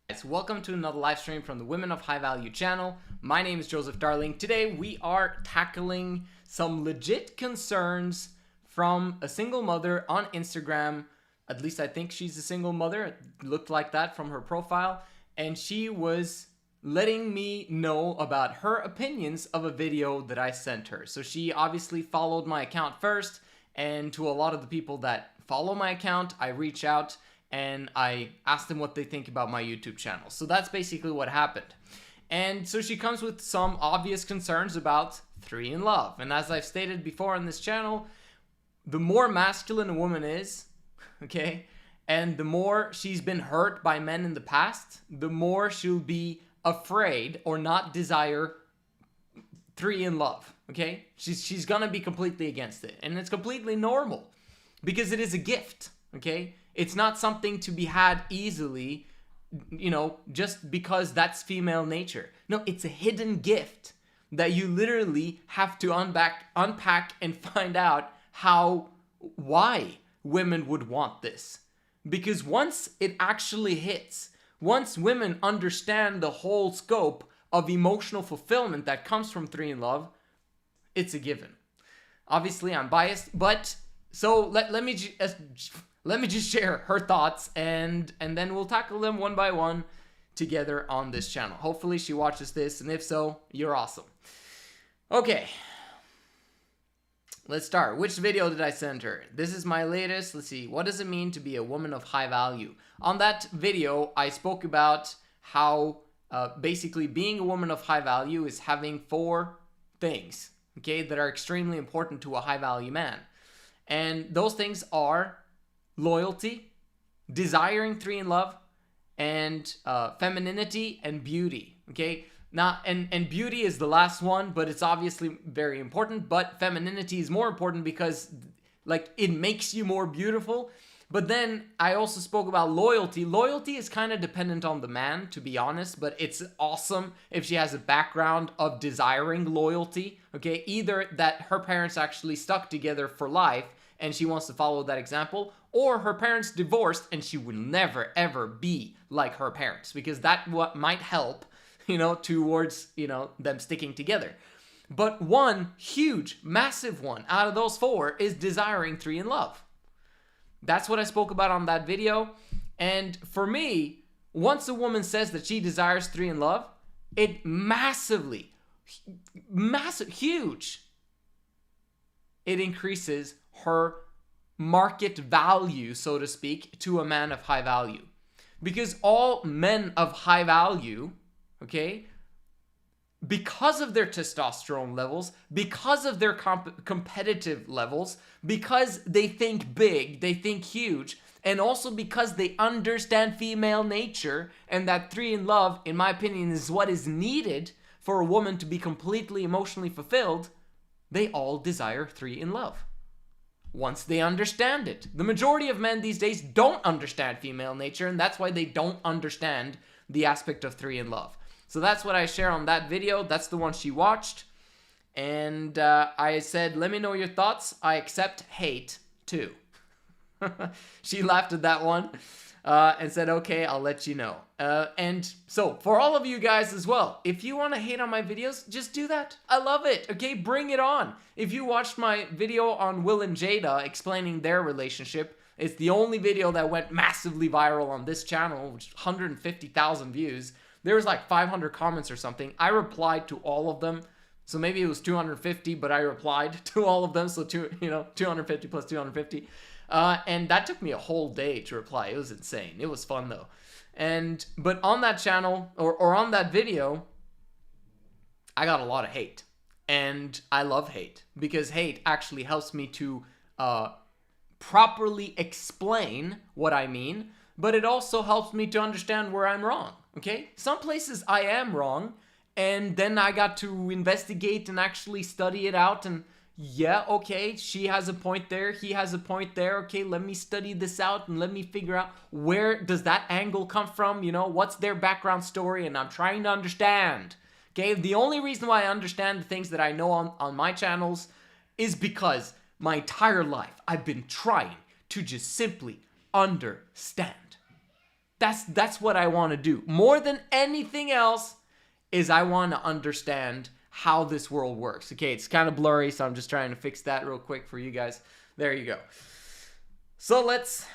Guys, welcome to another live stream from the Women of High Value channel. My name is Joseph Darling. Today we are tackling some legit concerns from a single mother on Instagram. At least I think she's a single mother. It looked like that from her profile. And she was letting me know about her opinions of a video that I sent her. So she obviously followed my account first, and to a lot of the people that follow my account, I reach out and I asked them what they think about my YouTube channel. So that's basically what happened. And so she comes with some obvious concerns about 3 in love. And as I've stated before on this channel, the more masculine a woman is, okay, and the more she's been hurt by men in the past, the more she'll be afraid or not desire 3 in love, okay? She's gonna be completely against it. And it's completely normal because it is a gift, okay? It's not something to be had easily, you know, just because that's female nature. No, it's a hidden gift that you literally have to unpack and find out why women would want this. Because once it actually hits, once women understand the whole scope of emotional fulfillment that comes from 3 in love, it's a given. Obviously, I'm biased, but so let me just share her thoughts, and then we'll tackle them one by one together on this channel. Hopefully she watches this, and if so, you're awesome. Okay, let's start. Which video did I send her? This is my latest. Let's see. What does it mean to be a woman of high value? On that video, I spoke about how basically being a woman of high value is having 4 things, okay, that are extremely important to a high value man. And those things are loyalty, desiring 3 in love, and femininity and beauty, okay? Now, and beauty is the last one, but it's obviously very important, but femininity is more important because, like, it makes you more beautiful. But then I also spoke about loyalty. Loyalty is kind of dependent on the man, to be honest, but it's awesome if she has a background of desiring loyalty, okay? Either that her parents actually stuck together for life and she wants to follow that example, or her parents divorced and she will never ever be like her parents, because that what might help, you know, towards, you know, them sticking together. But one huge, massive one out of those 4 is desiring 3 in love. That's what I spoke about on that video. And for me, once a woman says that she desires 3 in love, it huge, it increases her market value, so to speak, to a man of high value. Because all men of high value, okay, because of their testosterone levels, because of their competitive levels, because they think big, they think huge, and also because they understand female nature, and that 3 in love, in my opinion, is what is needed for a woman to be completely emotionally fulfilled, they all desire 3 in love. Once they understand it. The majority of men these days don't understand female nature, and that's why they don't understand the aspect of 3 in love. So that's what I share on that video. That's the one she watched. And I said, let me know your thoughts. I accept hate too. She laughed at that one and said, okay, I'll let you know. And so for all of you guys as well, if you want to hate on my videos, just do that. I love it. Okay, bring it on. If you watched my video on Will and Jada explaining their relationship, it's the only video that went massively viral on this channel, which 150,000 views. There was like 500 comments or something. I replied to all of them. So maybe it was 250, but I replied to all of them. So 250 plus 250. And that took me a whole day to reply. It was insane. It was fun though. But on that channel or on that video, I got a lot of hate. And I love hate because hate actually helps me to properly explain what I mean, but it also helps me to understand where I'm wrong. Okay? Some places I am wrong, and then I got to investigate and actually study it out, and yeah, okay, she has a point there, he has a point there, okay, let me study this out and let me figure out where does that angle come from, you know, what's their background story, and I'm trying to understand. Okay? The only reason why I understand the things that I know on my channels is because my entire life I've been trying to just simply understand. That's what I want to do. More than anything else is I want to understand how this world works. Okay, it's kind of blurry, so I'm just trying to fix that real quick for you guys. There you go. So let's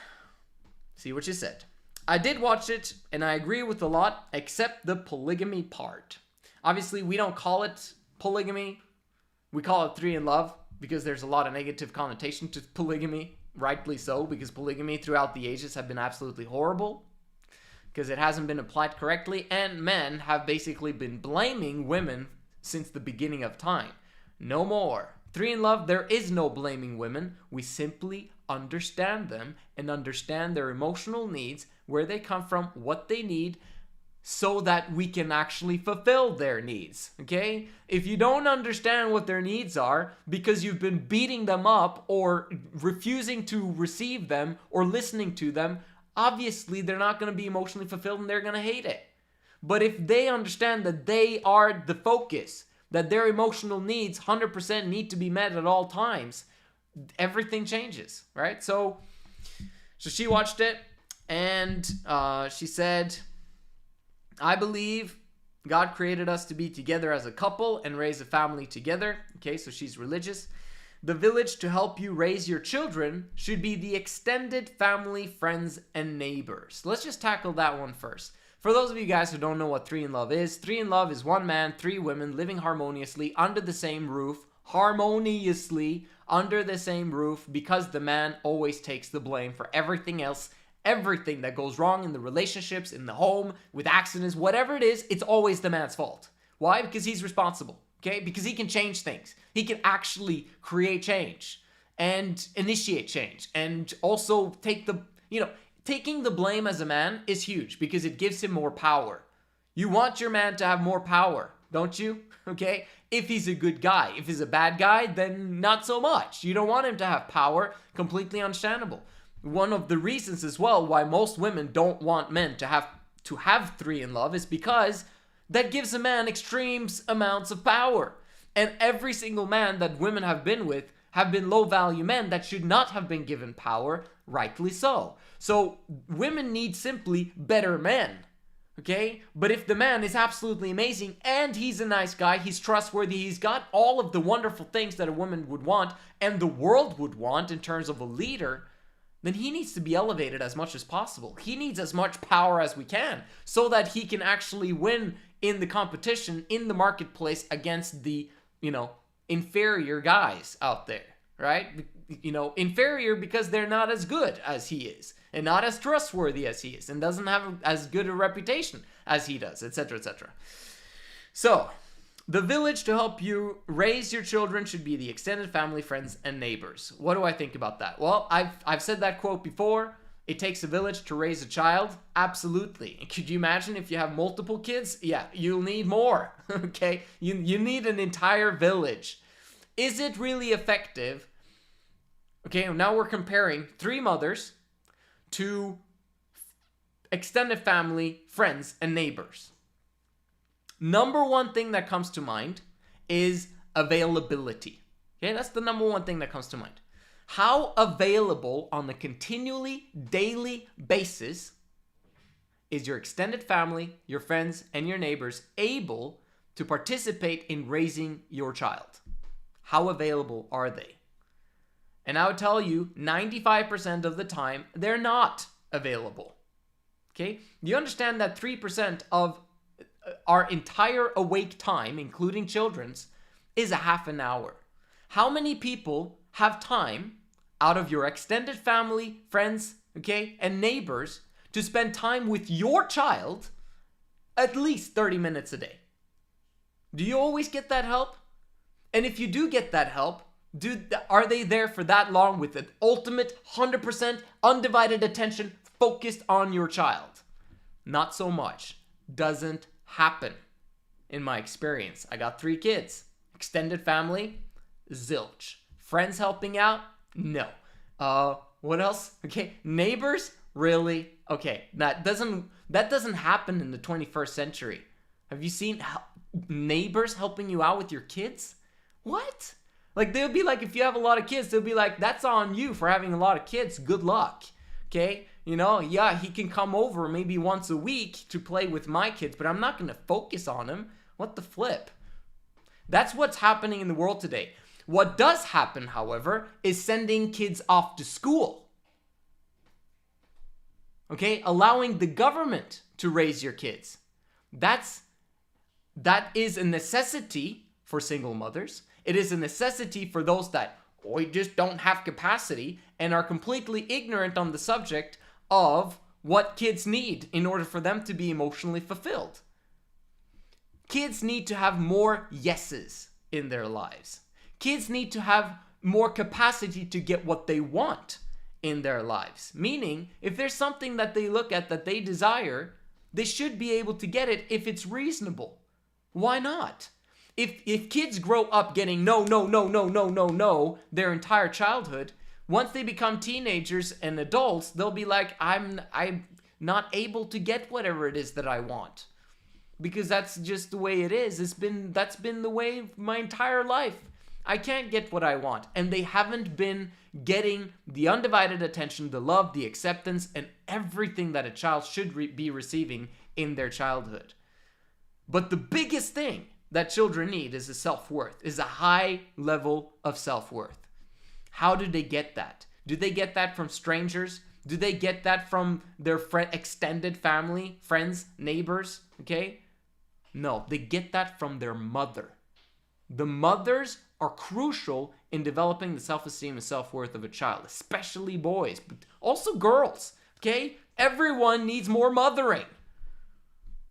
see what you said. I did watch it, and I agree with a lot, except the polygamy part. Obviously, we don't call it polygamy. We call it 3 in love because there's a lot of negative connotation to polygamy. Rightly so, because polygamy throughout the ages have been absolutely horrible because it hasn't been applied correctly, and men have basically been blaming women since the beginning of time. No more. 3 in love, there is no blaming women. We simply understand them and understand their emotional needs, where they come from, what they need, so that we can actually fulfill their needs, okay? If you don't understand what their needs are because you've been beating them up or refusing to receive them or listening to them, obviously they're not going to be emotionally fulfilled and they're going to hate it. But if they understand that they are the focus, that their emotional needs 100% need to be met at all times, everything changes, right? So she watched it, and she said, I believe God created us to be together as a couple and raise a family together. Okay, so she's religious. The village to help you raise your children should be the extended family, friends, and neighbors. Let's just tackle that one first. For those of you guys who don't know what 3 in love is, 3 in love is 1 man, 3 women living harmoniously under the same roof, because the man always takes the blame for everything else. Everything that goes wrong in the relationships, in the home, with accidents, whatever it is, it's always the man's fault. Why? Because he's responsible, okay? Because he can change things. He can actually create change and initiate change, and also taking the blame as a man is huge because it gives him more power. You want your man to have more power, don't you? Okay? If he's a good guy. If he's a bad guy, then not so much. You don't want him to have power. Completely understandable. One of the reasons as well why most women don't want men to have 3 in love is because that gives a man extreme amounts of power. And every single man that women have been with have been low value men that should not have been given power, rightly so. So women need simply better men. Okay? But if the man is absolutely amazing and he's a nice guy, he's trustworthy, he's got all of the wonderful things that a woman would want and the world would want in terms of a leader, then he needs to be elevated as much as possible. He needs as much power as we can so that he can actually win in the competition, in the marketplace against the, inferior guys out there, right? Inferior because they're not as good as he is and not as trustworthy as he is and doesn't have as good a reputation as he does, etc., etc. So, the village to help you raise your children should be the extended family, friends, and neighbors. What do I think about that? Well, I've said that quote before. It takes a village to raise a child. Absolutely. Could you imagine if you have multiple kids? Yeah, you'll need more. Okay? You need an entire village. Is it really effective? Okay, now we're comparing 3 mothers to extended family, friends, and neighbors. Number 1 thing that comes to mind is availability. Okay, that's the number 1 thing that comes to mind. How available on a continually daily basis is your extended family, your friends, and your neighbors able to participate in raising your child? How available are they? And I would tell you 95% of the time they're not available. Okay? You understand that 3% of our entire awake time, including children's, is a half an hour. How many people have time out of your extended family, friends, okay, and neighbors to spend time with your child at least 30 minutes a day? Do you always get that help? And if you do get that help, are they there for that long with an ultimate 100% undivided attention focused on your child? Not so much. Doesn't happen in my experience. I got 3 kids. Extended family, zilch. Friends helping out, no. What else? Okay, neighbors, really? Okay, that doesn't happen in the 21st century. Have you seen neighbors helping you out with your kids? What? Like, they'll be like, if you have a lot of kids, they'll be like, that's on you for having a lot of kids. Good luck. Okay? Yeah, he can come over maybe once a week to play with my kids, but I'm not going to focus on him. What the flip? That's what's happening in the world today. What does happen, however, is sending kids off to school. Okay? Allowing the government to raise your kids. That is a necessity for single mothers. It is a necessity for those that just don't have capacity and are completely ignorant on the subject of what kids need in order for them to be emotionally fulfilled. Kids need to have more yeses in their lives. Kids need to have more capacity to get what they want in their lives. Meaning, if there's something that they look at that they desire, they should be able to get it if it's reasonable. Why not? If kids grow up getting no their entire childhood, once they become teenagers and adults, they'll be like, I'm not able to get whatever it is that I want. Because that's just the way it is. That's been the way my entire life. I can't get what I want. And they haven't been getting the undivided attention, the love, the acceptance, and everything that a child should be receiving in their childhood. But the biggest thing that children need is a self-worth, is a high level of self-worth. How do they get that? Do they get that from strangers? Do they get that from their extended family, friends, neighbors? Okay? No, they get that from their mother. The mothers are crucial in developing the self-esteem and self-worth of a child, especially boys, but also girls. Okay? Everyone needs more mothering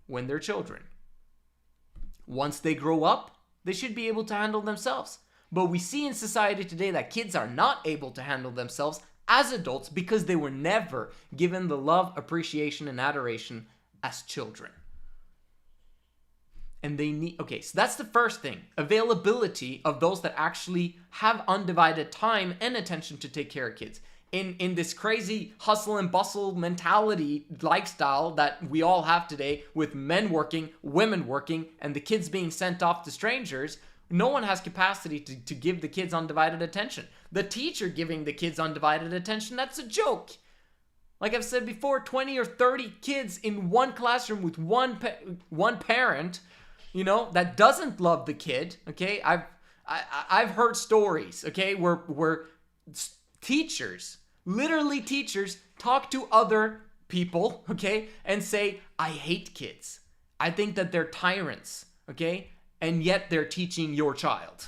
when they're children. Once they grow up, they should be able to handle themselves. But we see in society today that kids are not able to handle themselves as adults because they were never given the love, appreciation, and adoration as children. And they need, okay, so that's the first thing. Availability of those that actually have undivided time and attention to take care of kids. In this crazy hustle and bustle mentality lifestyle that we all have today, with men working, women working, and the kids being sent off to strangers, no one has capacity to give the kids undivided attention. The teacher giving the kids undivided attention, that's a joke. Like I've said before, 20 or 30 kids in one classroom with one parent, that doesn't love the kid, okay? I've heard stories, okay, where teachers, literally teachers, talk to other people, okay, and say, I hate kids. I think that they're tyrants, okay? And yet they're teaching your child,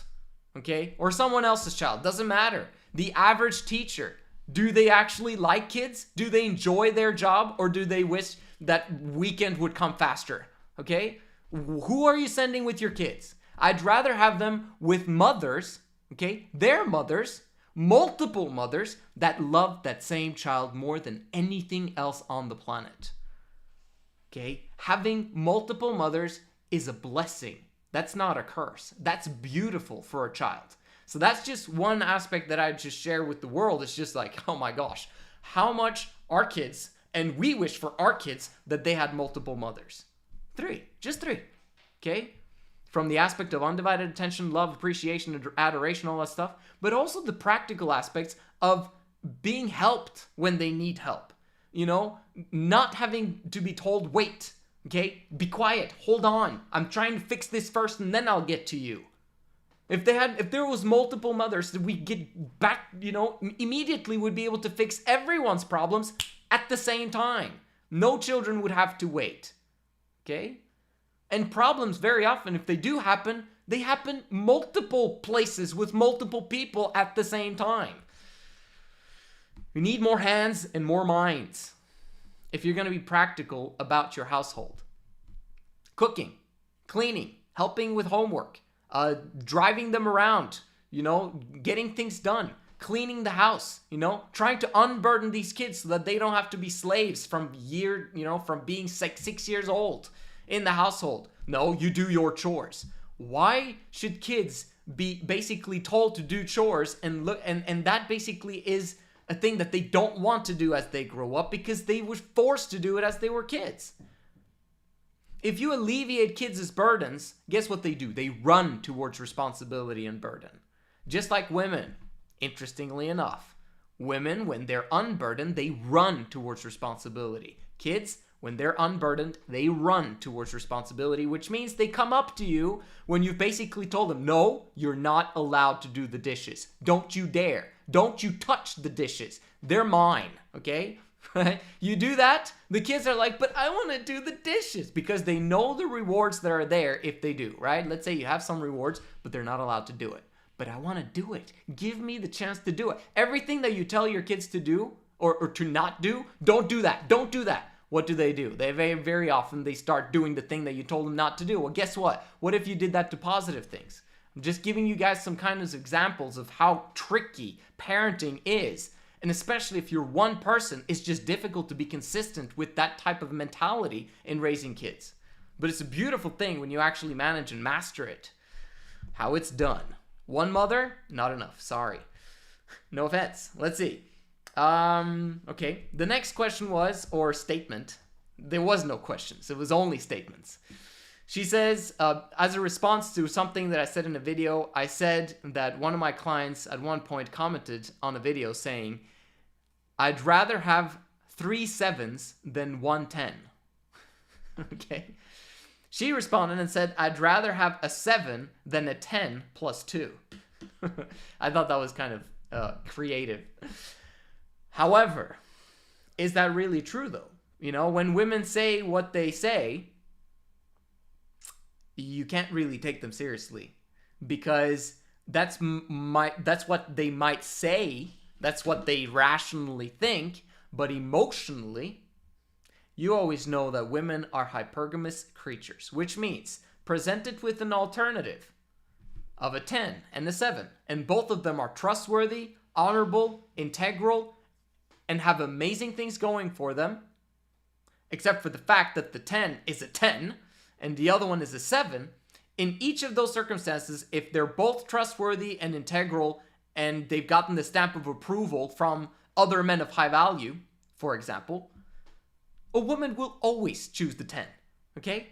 okay? Or someone else's child, doesn't matter. The average teacher, do they actually like kids? Do they enjoy their job? Or do they wish that weekend would come faster, okay? Who are you sending with your kids? I'd rather have them with mothers, okay? Their mothers, multiple mothers that love that same child more than anything else on the planet. Okay? Having multiple mothers is a blessing. That's not a curse. That's beautiful for a child. So that's just one aspect that I just share with the world. It's just like, oh my gosh, how much our kids, and we wish for our kids that they had multiple mothers. Just three. Okay? From the aspect of undivided attention, love, appreciation, adoration, all that stuff, but also the practical aspects of being helped when they need help. Not having to be told, wait, okay, be quiet, hold on, I'm trying to fix this first and then I'll get to you. If there was multiple mothers, we get back, immediately would be able to fix everyone's problems at the same time. No children would have to wait. Okay? And problems very often, if they do happen, they happen multiple places with multiple people at the same time. We need more hands and more minds if you're going to be practical about your household. Cooking, cleaning, helping with homework, driving them around, getting things done, cleaning the house, trying to unburden these kids so that they don't have to be slaves from being 6 years old in the household. No, you do your chores. Why should kids be basically told to do chores and that basically is a thing that they don't want to do as they grow up because they were forced to do it as they were kids? If you alleviate kids' burdens, guess what they do? They run towards responsibility and burden. Just like women, interestingly enough. Women, when they're unburdened, they run towards responsibility. Kids, when they're unburdened, they run towards responsibility, which means they come up to you when you've basically told them, no, you're not allowed to do the dishes. Don't you dare. Don't you touch the dishes. They're mine, okay? You do that, the kids are like, but I want to do the dishes, because they know the rewards that are there if they do, right? Let's say you have some rewards, but they're not allowed to do it. But I want to do it. Give me the chance to do it. Everything that you tell your kids to do or to not do, don't do that. Don't do that. What do? They very often, they start doing the thing that you told them not to do. Well, guess what? What if you did that to positive things? I'm just giving you guys some kind of examples of how tricky parenting is. And especially if you're one person, it's just difficult to be consistent with that type of mentality in raising kids. But it's a beautiful thing when you actually manage and master it. How it's done. One mother, not enough. Sorry. No offense. Let's see. Okay. The next question was, or statement. There was no questions. It was only statements. She says, as a response to something that I said in a video, I said that one of my clients at one point commented on a video saying, I'd rather have 3 7s than 1 10. Okay. She responded and said, I'd rather have a 7 than a 10 plus 2. I thought that was kind of creative. However, is that really true though? You know, when women say what they say, you can't really take them seriously, because that's what they might say, that's what they rationally think, but emotionally, you always know that women are hypergamous creatures, which means presented with an alternative of a 10 and a 7, and both of them are trustworthy, honorable, integral, and have amazing things going for them, except for the fact that the 10 is a 10 and the other one is a 7. In each of those circumstances, if they're both trustworthy and integral and they've gotten the stamp of approval from other men of high value, for example, a woman will always choose the 10, okay?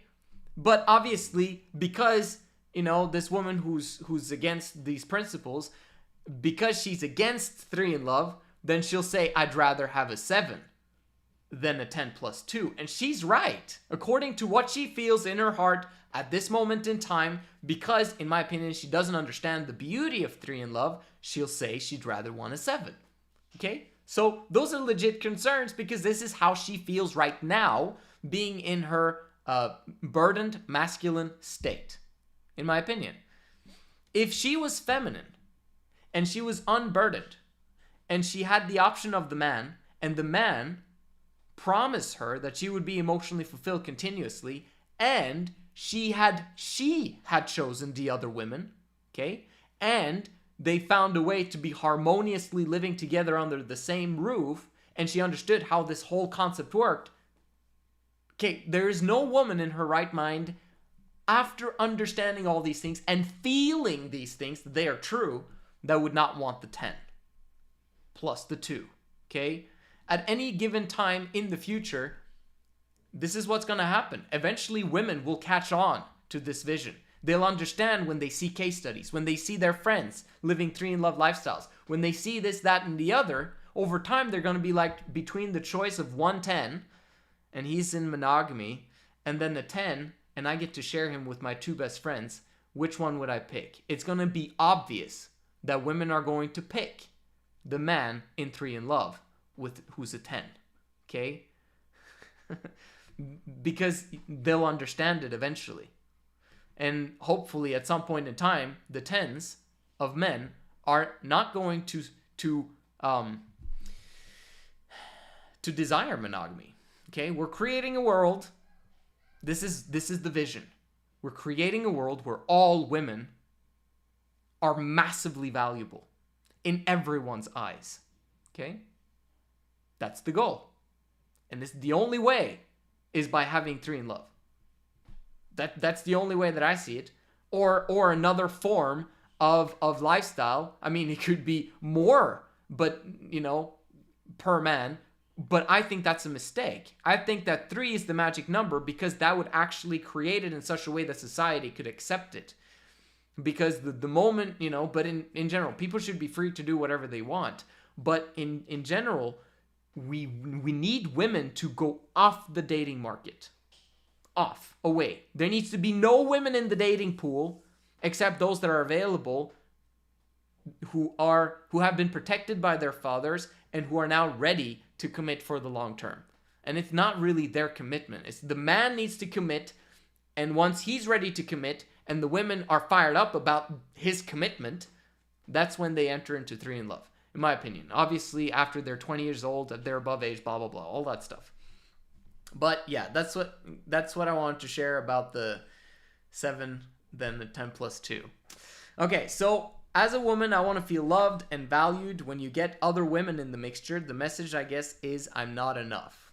But obviously, because, you know, this woman who's against these principles, because she's against 3 in love, then she'll say, I'd rather have a 7 than a 10 plus 2. And she's right, according to what she feels in her heart at this moment in time, because, in my opinion, she doesn't understand the beauty of 3 in love, she'll say she'd rather want a 7, okay? So those are legit concerns, because this is how she feels right now, being in her burdened masculine state, in my opinion. If she was feminine and she was unburdened and she had the option of the man, and the man promised her that she would be emotionally fulfilled continuously, and she had chosen the other women, okay, and they found a way to be harmoniously living together under the same roof, and she understood how this whole concept worked, okay, there is no woman in her right mind, after understanding all these things and feeling these things, that they are true, that would not want the 10 plus the 2, okay? At any given time in the future, this is what's going to happen. Eventually, women will catch on to this vision. They'll understand when they see case studies, when they see their friends living 3 in love lifestyles, when they see this, that, and the other. Over time, they're going to be like between the choice of 110, and he's in monogamy, and then the 10, and I get to share him with my 2 best friends. Which one would I pick? It's going to be obvious that women are going to pick the man in 3 in love with who's a 10, okay? Because they'll understand it eventually. And hopefully at some point in time, the 10s of men are not going to desire monogamy, okay? We're creating a world, this is the vision. We're creating a world where all women are massively valuable in everyone's eyes, okay? That's the goal. And this, the only way is by having 3 in love. That's the only way that I see it. Or another form of lifestyle. I mean, it could be more, but, you know, per man. But I think that's a mistake. I think that 3 is the magic number, because that would actually create it in such a way that society could accept it. Because the moment, you know, but in general, people should be free to do whatever they want. But in general, we need women to go off the dating market. Off, away. There needs to be no women in the dating pool except those that are available who have been protected by their fathers and who are now ready to commit for the long term. And it's not really their commitment. It's the man needs to commit, and once he's ready to commit and the women are fired up about his commitment, that's when they enter into 3 in love, in my opinion. Obviously, after they're 20 years old, they're above age, blah, blah, blah, all that stuff. But yeah, that's what I wanted to share about the 7, then the 10 plus 2. Okay, so as a woman, I want to feel loved and valued. When you get other women in the mixture, the message, I guess, is I'm not enough.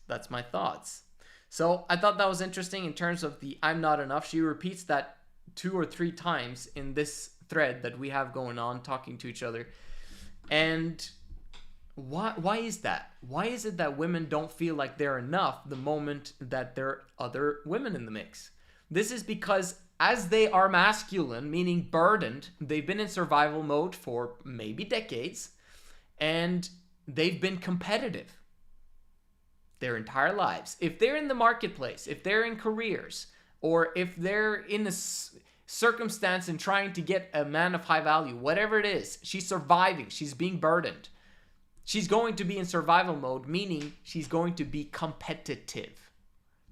That's my thoughts. So I thought that was interesting in terms of the I'm not enough. She repeats that 2 or 3 times in this thread that we have going on, talking to each other. And why is that? Why is it that women don't feel like they're enough the moment that there are other women in the mix? This is because as they are masculine, meaning burdened, they've been in survival mode for maybe decades, and they've been competitive their entire lives. If they're in the marketplace, if they're in careers, or if they're in a circumstance and trying to get a man of high value, whatever it is, she's surviving, she's being burdened. She's going to be in survival mode, meaning she's going to be competitive.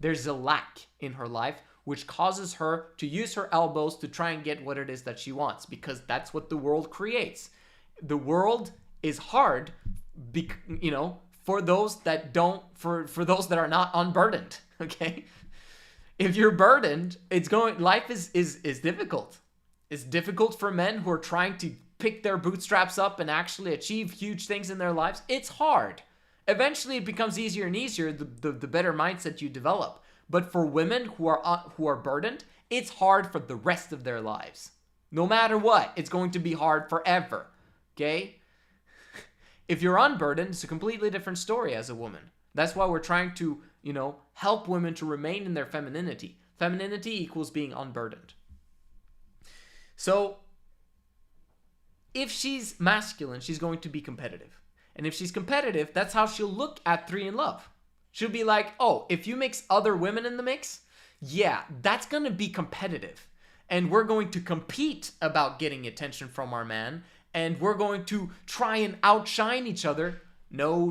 There's a lack in her life, which causes her to use her elbows to try and get what it is that she wants, because that's what the world creates. The world is hard, for those that for those that are not unburdened. Okay, if you're burdened, life is difficult. It's difficult for men who are trying to pick their bootstraps up and actually achieve huge things in their lives. It's hard. Eventually, it becomes easier and easier the better mindset you develop. But for women who are burdened, it's hard for the rest of their lives. No matter what, it's going to be hard forever. Okay? If you're unburdened, it's a completely different story as a woman. That's why we're trying to, help women to remain in their femininity. Femininity equals being unburdened. So, if she's masculine, she's going to be competitive. And if she's competitive, that's how she'll look at 3 in love. She'll be like, oh, if you mix other women in the mix, yeah, that's going to be competitive. And we're going to compete about getting attention from our man. And we're going to try and outshine each other. No.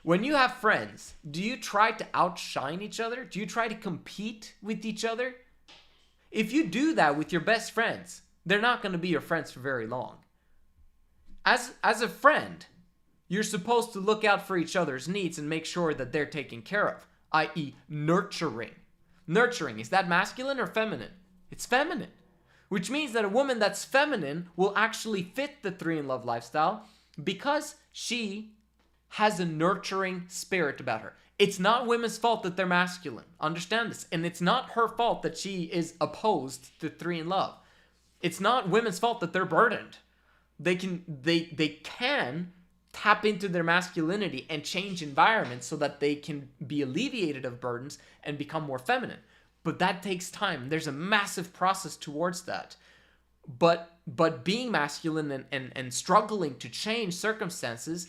When you have friends, do you try to outshine each other? Do you try to compete with each other? If you do that with your best friends, they're not going to be your friends for very long. As a friend, you're supposed to look out for each other's needs and make sure that they're taken care of, i.e. nurturing. Nurturing, is that masculine or feminine? It's feminine, which means that a woman that's feminine will actually fit the 3 in love lifestyle because she has a nurturing spirit about her. It's not women's fault that they're masculine. Understand this. And it's not her fault that she is opposed to 3 in love. It's not women's fault that they're burdened. They can tap into their masculinity and change environments so that they can be alleviated of burdens and become more feminine. But that takes time. There's a massive process towards that. But being masculine and struggling to change circumstances,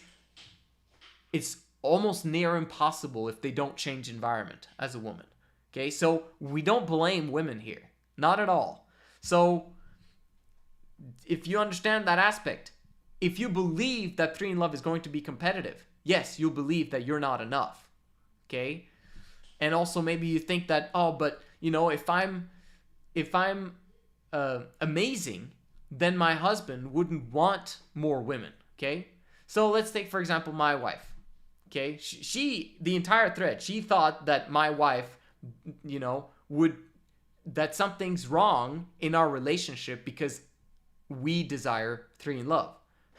it's almost near impossible if they don't change environment as a woman. Okay, so we don't blame women here. Not at all. So if you understand that aspect, if you believe that 3 in love is going to be competitive, yes, you'll believe that you're not enough. Okay? And also maybe you think that, if I'm amazing, then my husband wouldn't want more women. Okay? So let's take, for example, my wife. Okay, she the entire thread, she thought that my wife, that something's wrong in our relationship because we desire 3 in love.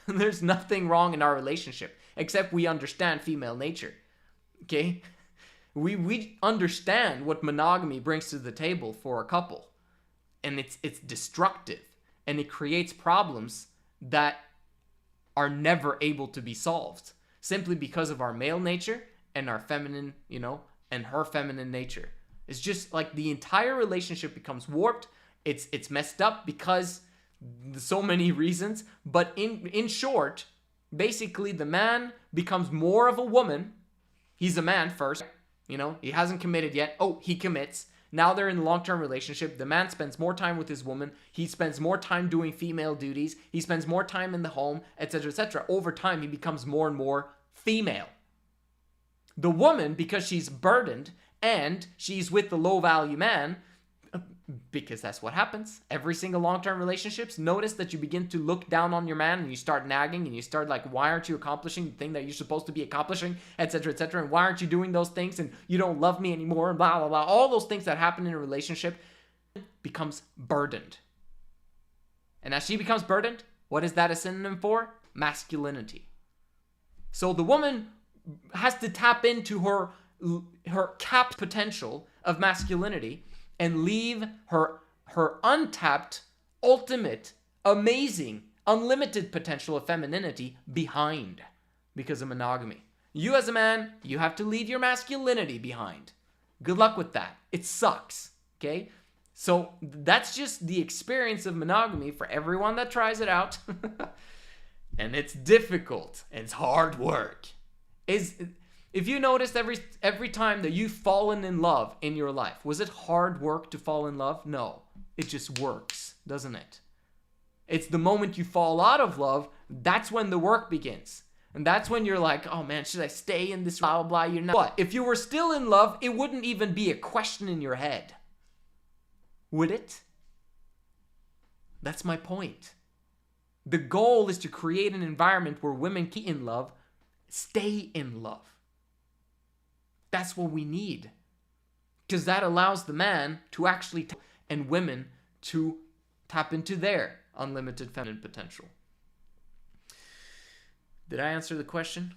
There's nothing wrong in our relationship, except we understand female nature. Okay, we understand what monogamy brings to the table for a couple, and it's destructive, and it creates problems that are never able to be solved. Simply because of our male nature and our feminine, and her feminine nature. It's just like the entire relationship becomes warped. It's messed up because so many reasons. But in short, basically the man becomes more of a woman. He's a man first, you know, he hasn't committed yet. Oh, he commits. Now they're in a long-term relationship. The man spends more time with his woman. He spends more time doing female duties. He spends more time in the home, etc., etc. Over time, he becomes more and more female. The woman, because she's burdened and she's with the low-value man, because that's what happens. Every single long-term relationships, notice that you begin to look down on your man and you start nagging and you start like, why aren't you accomplishing the thing that you're supposed to be accomplishing, etc., etc., and why aren't you doing those things, and you don't love me anymore, and blah, blah, blah. All those things that happen in a relationship becomes burdened. And as she becomes burdened, what is that a synonym for? Masculinity. So the woman has to tap into her capped potential of masculinity and leave her untapped, ultimate, amazing, unlimited potential of femininity behind because of monogamy. You as a man, you have to leave your masculinity behind. Good luck with that. It sucks, okay? So that's just the experience of monogamy for everyone that tries it out. And it's difficult. And it's hard work. If you noticed every time that you've fallen in love in your life, was it hard work to fall in love? No. It just works, doesn't it? It's the moment you fall out of love, that's when the work begins. And that's when you're like, oh man, should I stay in this blah, blah, blah? You're not. But if you were still in love, it wouldn't even be a question in your head. Would it? That's my point. The goal is to create an environment where women keep in love, stay in love. That's what we need. Because that allows the man to actually and women to tap into their unlimited feminine potential. Did I answer the question?